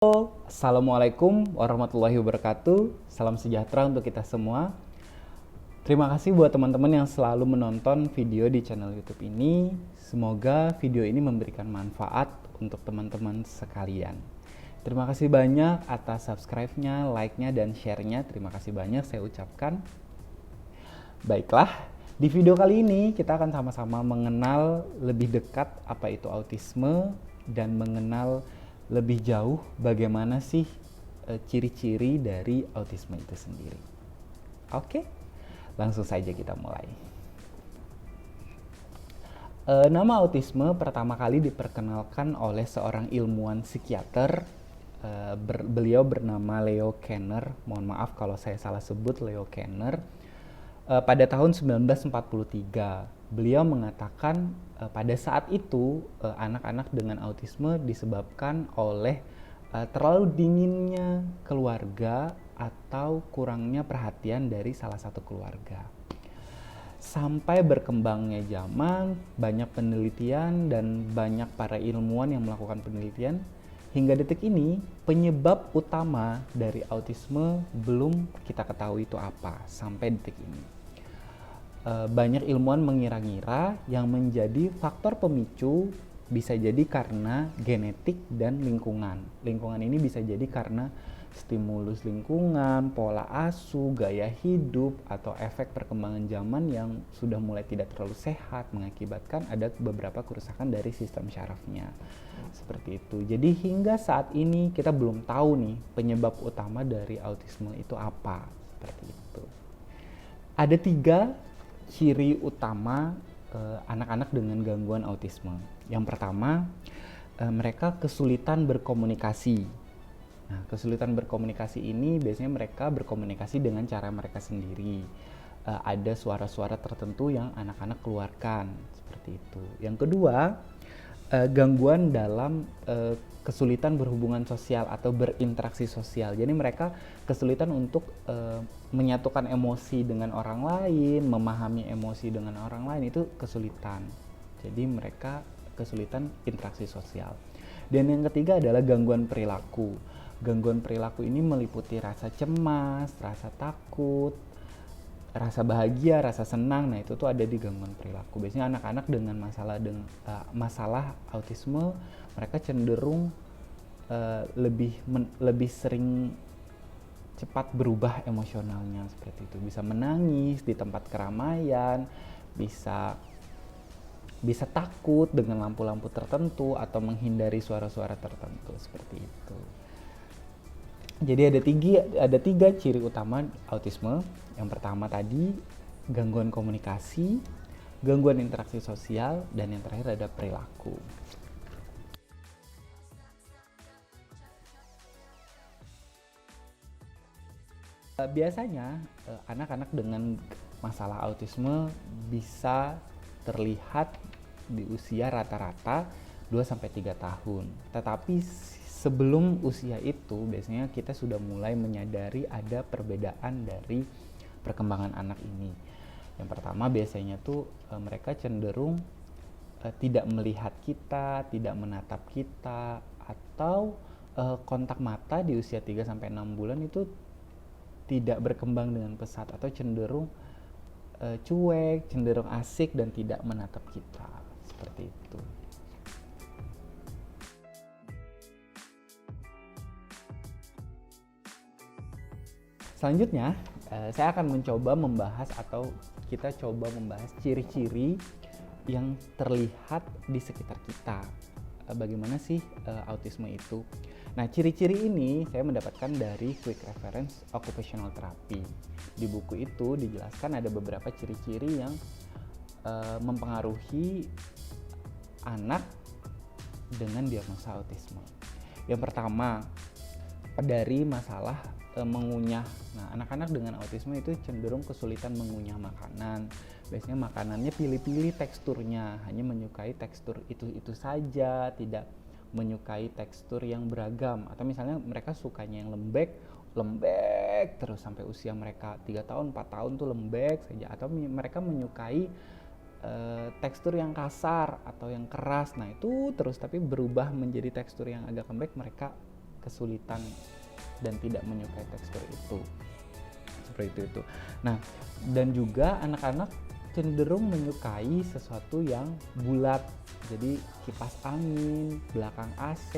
Assalamualaikum warahmatullahi wabarakatuh. Salam sejahtera untuk kita semua. Terima kasih buat teman-teman yang selalu menonton video di channel YouTube ini. Semoga video ini memberikan manfaat untuk teman-teman sekalian. Terima kasih banyak atas subscribe-nya, like-nya, dan share-nya. Terima kasih banyak saya ucapkan. Baiklah, di video kali ini kita akan sama-sama mengenal lebih dekat apa itu autisme dan mengenal lebih jauh bagaimana sih ciri-ciri dari autisme itu sendiri. Oke, langsung saja kita mulai. Nama autisme pertama kali diperkenalkan oleh seorang ilmuwan psikiater. Beliau bernama Leo Kanner. Mohon maaf kalau saya salah sebut Leo Kanner. Pada tahun 1943, beliau mengatakan pada saat itu anak-anak dengan autisme disebabkan oleh terlalu dinginnya keluarga atau kurangnya perhatian dari salah satu keluarga. Sampai berkembangnya zaman, banyak penelitian dan banyak para ilmuwan yang melakukan penelitian. Hingga detik ini, penyebab utama dari autisme belum kita ketahui itu apa sampai detik ini. Banyak ilmuwan mengira-ngira yang menjadi faktor pemicu bisa jadi karena genetik dan lingkungan. Lingkungan ini bisa jadi karena stimulus lingkungan, pola asuh, gaya hidup, atau efek perkembangan zaman yang sudah mulai tidak terlalu sehat mengakibatkan ada beberapa kerusakan dari sistem syarafnya. Seperti itu. Jadi hingga saat ini kita belum tahu nih penyebab utama dari autisme itu apa. Seperti itu. Ada 3 ciri utama anak-anak dengan gangguan autisme. Yang pertama, mereka kesulitan berkomunikasi. Nah, kesulitan berkomunikasi ini biasanya mereka berkomunikasi dengan cara mereka sendiri. Ada suara-suara tertentu yang anak-anak keluarkan, seperti itu. Yang kedua, gangguan dalam kesulitan berhubungan sosial atau berinteraksi sosial. Jadi mereka kesulitan untuk menyatukan emosi dengan orang lain, memahami emosi dengan orang lain, itu kesulitan. Jadi mereka kesulitan interaksi sosial. Dan yang ketiga adalah gangguan perilaku. Gangguan perilaku ini meliputi rasa cemas, rasa takut, rasa bahagia, rasa senang. Nah, itu tuh ada di gangguan perilaku. Biasanya anak-anak dengan masalah autisme, mereka cenderung lebih sering cepat berubah emosionalnya, seperti itu. Bisa menangis di tempat keramaian, bisa takut dengan lampu-lampu tertentu atau menghindari suara-suara tertentu, seperti itu. Jadi ada tiga ciri utama autisme. Yang pertama tadi gangguan komunikasi, gangguan interaksi sosial, dan yang terakhir ada perilaku. Biasanya anak-anak dengan masalah autisme bisa terlihat di usia rata-rata 2-3 tahun. Tetapi sebelum usia itu biasanya kita sudah mulai menyadari ada perbedaan dari perkembangan anak ini. Yang pertama biasanya tuh mereka cenderung tidak melihat kita, tidak menatap kita, atau kontak mata di usia 3-6 bulan itu tidak berkembang dengan pesat atau cenderung cuek, cenderung asik dan tidak menatap kita. Seperti itu. Selanjutnya, saya akan mencoba membahas atau kita coba membahas ciri-ciri yang terlihat di sekitar kita. Bagaimana sih autisme itu? Nah, ciri-ciri ini saya mendapatkan dari Quick Reference Occupational Therapy. Di buku itu dijelaskan ada beberapa ciri-ciri yang mempengaruhi anak dengan diagnosa autisme. Yang pertama, dari masalah mengunyah. Nah, anak-anak dengan autisme itu cenderung kesulitan mengunyah makanan. Biasanya makanannya pilih-pilih teksturnya, hanya menyukai tekstur itu saja, tidak menyukai tekstur yang beragam. Atau misalnya mereka sukanya yang lembek terus sampai usia mereka 3 tahun, 4 tahun tuh lembek saja. Atau mereka menyukai tekstur yang kasar atau yang keras. Nah, itu terus, tapi berubah menjadi tekstur yang agak lembek mereka kesulitan dan tidak menyukai tekstur itu. Seperti itu. Nah, dan juga anak-anak cenderung menyukai sesuatu yang bulat. Jadi kipas angin, belakang AC,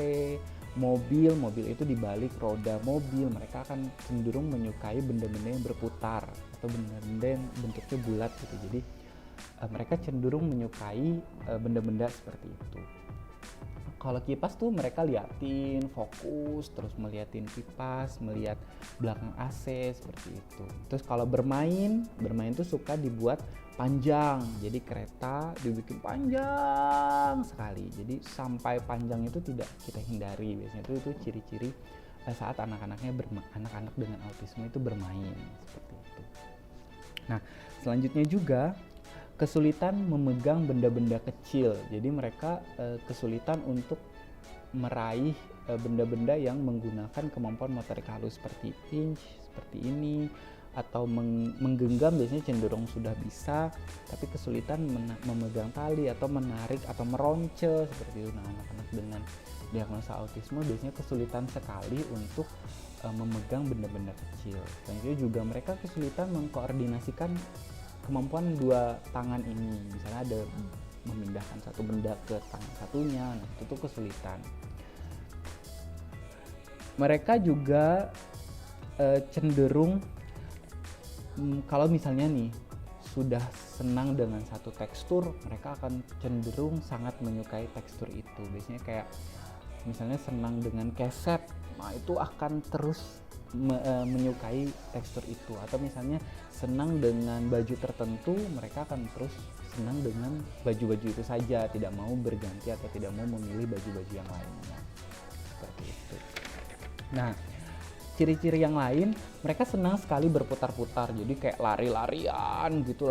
mobil itu dibalik roda mobil, mereka akan cenderung menyukai benda-benda yang berputar atau benda-benda yang bentuknya bulat gitu. Jadi mereka cenderung menyukai benda-benda seperti itu. Kalau kipas tuh mereka liatin, fokus, terus meliatin kipas, melihat belakang AC seperti itu. Terus kalau bermain tuh suka dibuat panjang. Jadi kereta dibikin panjang sekali. Jadi sampai panjang itu tidak kita hindari. Biasanya itu ciri-ciri saat anak-anak dengan autisme itu bermain seperti itu. Nah, selanjutnya juga kesulitan memegang benda-benda kecil. Jadi mereka kesulitan untuk meraih benda-benda yang menggunakan kemampuan motorik halus seperti pinch, seperti ini, atau menggenggam biasanya cenderung sudah bisa, tapi kesulitan memegang tali atau menarik atau meronce seperti itu. Nah, anak-anak dengan diagnosa autisme biasanya kesulitan sekali untuk memegang benda-benda kecil. Selanjutnya juga mereka kesulitan mengkoordinasikan kemampuan dua tangan ini. Misalnya ada memindahkan satu benda ke tangan satunya, nah itu tuh kesulitan. Mereka juga cenderung kalau misalnya nih sudah senang dengan satu tekstur, mereka akan cenderung sangat menyukai tekstur itu. Biasanya kayak misalnya senang dengan keset, nah itu akan terus menyukai tekstur itu. Atau misalnya senang dengan baju tertentu, mereka akan terus senang dengan baju-baju itu saja, tidak mau berganti atau tidak mau memilih baju-baju yang lainnya seperti itu. Nah, ciri-ciri yang lain, mereka senang sekali berputar-putar, jadi kayak lari-larian gitu,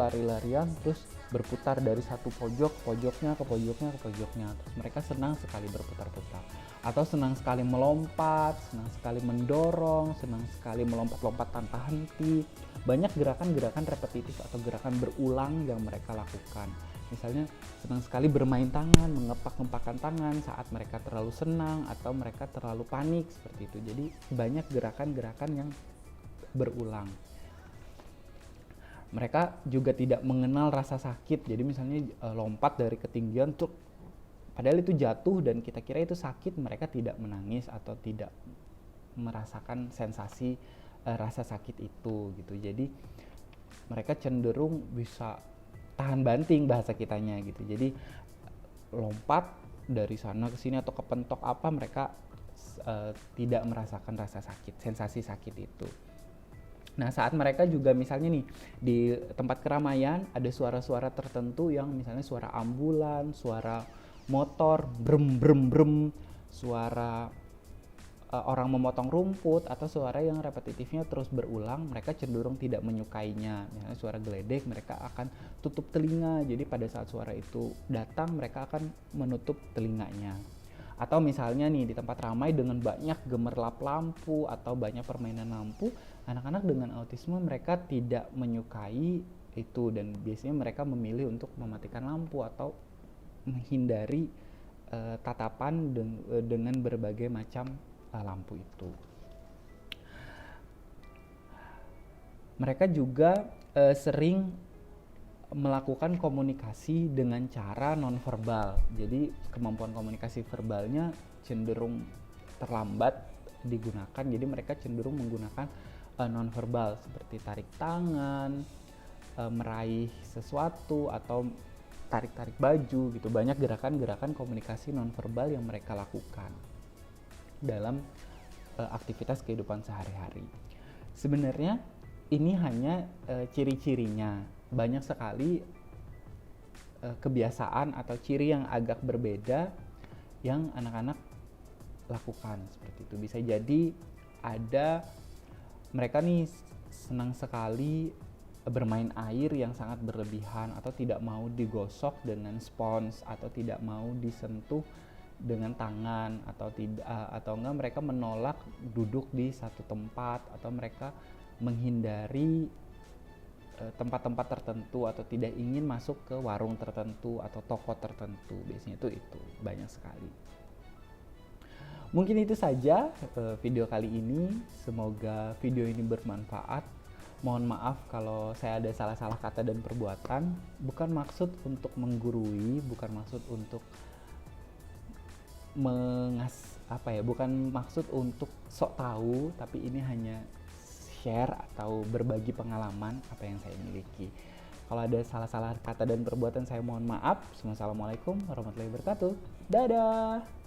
terus berputar dari satu pojoknya ke pojoknya, terus mereka senang sekali berputar-putar. Atau senang sekali melompat, senang sekali mendorong, senang sekali melompat-lompat tanpa henti. Banyak gerakan-gerakan repetitif atau gerakan berulang yang mereka lakukan. Misalnya senang sekali bermain tangan, mengepak-ngepakkan tangan saat mereka terlalu senang atau mereka terlalu panik seperti itu. Jadi banyak gerakan-gerakan yang berulang. Mereka juga tidak mengenal rasa sakit. Jadi misalnya lompat dari ketinggian tuh, padahal itu jatuh dan kita kira itu sakit, mereka tidak menangis atau tidak merasakan sensasi rasa sakit itu gitu. Jadi mereka cenderung bisa tahan banting bahasa kitanya gitu. Jadi lompat dari sana ke sini atau kepentok apa, mereka tidak merasakan rasa sakit, sensasi sakit itu. Nah, saat mereka juga misalnya nih di tempat keramaian ada suara-suara tertentu yang misalnya suara ambulan, suara motor, brem brem brem, suara orang memotong rumput atau suara yang repetitifnya terus berulang, mereka cenderung tidak menyukainya. Misalnya suara geledek, mereka akan tutup telinga. Jadi pada saat suara itu datang, mereka akan menutup telinganya. Atau misalnya nih di tempat ramai dengan banyak gemerlap lampu atau banyak permainan lampu, anak-anak dengan autisme mereka tidak menyukai itu dan biasanya mereka memilih untuk mematikan lampu atau menghindari tatapan dengan berbagai macam lampu itu. Mereka juga sering melakukan komunikasi dengan cara nonverbal. Jadi kemampuan komunikasi verbalnya cenderung terlambat digunakan. Jadi mereka cenderung menggunakan nonverbal seperti tarik tangan, meraih sesuatu atau tarik-tarik baju gitu. Banyak gerakan-gerakan komunikasi nonverbal yang mereka lakukan dalam aktivitas kehidupan sehari-hari. Sebenarnya ini hanya ciri-cirinya. Banyak sekali kebiasaan atau ciri yang agak berbeda yang anak-anak lakukan seperti itu. Bisa jadi ada mereka nih senang sekali bermain air yang sangat berlebihan atau tidak mau digosok dengan spons atau tidak mau disentuh dengan tangan atau enggak mereka menolak duduk di satu tempat atau mereka menghindari tempat-tempat tertentu atau tidak ingin masuk ke warung tertentu atau toko tertentu. Biasanya itu banyak sekali. Mungkin itu saja video kali ini. Semoga video ini bermanfaat. Mohon maaf kalau saya ada salah-salah kata dan perbuatan. Bukan maksud untuk menggurui, bukan maksud untuk bukan maksud untuk sok tahu, tapi ini hanya share atau berbagi pengalaman apa yang saya miliki. Kalau ada salah-salah kata dan perbuatan saya mohon maaf. Wassalamualaikum warahmatullahi wabarakatuh. Dadah.